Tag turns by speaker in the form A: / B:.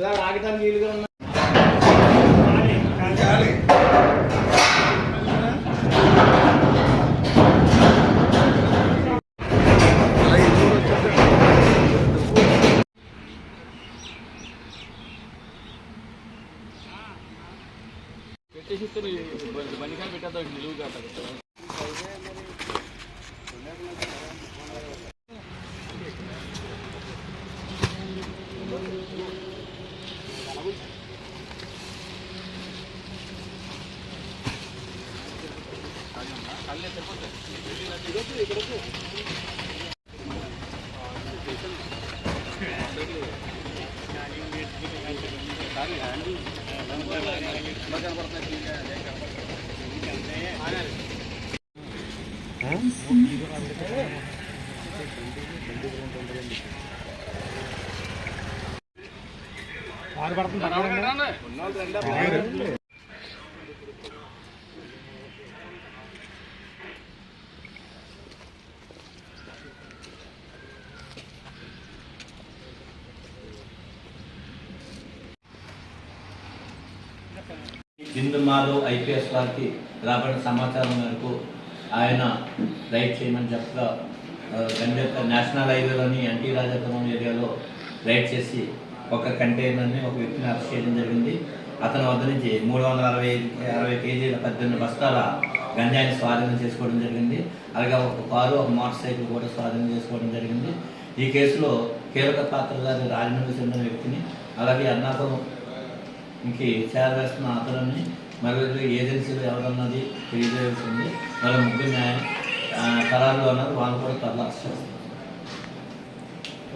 A: ఆగటానికి వీలుగా ఉన్నాయి. పెట్టేసి బండికాయ పెట్టేద్దాం నిలువు కాదు.
B: బిందు మాధవ్ ఐపీఎస్ వారికి రాబడిన సమాచారం మేరకు ఆయన రైడ్ చేయమని చెప్పగా నేషనల్ హైవేలోని ఎన్టీ రాజపురం ఏరియాలో రైడ్ చేసి ఒక కంటైనర్ని ఒక వ్యక్తిని అరెస్ట్ చేయడం జరిగింది. అతని వద్ద నుంచి 360 కేజీల 18 బస్తాల గంజాయిని స్వాధీనం చేసుకోవడం జరిగింది. అలాగే ఒక కారు, ఒక మోటార్ సైకిల్ కూడా స్వాధీనం చేసుకోవడం జరిగింది. ఈ కేసులో కీలక పాత్రధారి రాజమండ్రి చెందిన వ్యక్తిని, అలాగే అన్నాపురంకి చేరవేస్తున్న అతనిని మరియు ఏజెన్సీలు ఎవరన్నది తెలియజేయాల్సింది. మరి ముగ్గురు న్యాయం ఖరారులో అన్నారు, వాళ్ళు కూడా త్వరలో అరెస్ట్ చేస్తారు.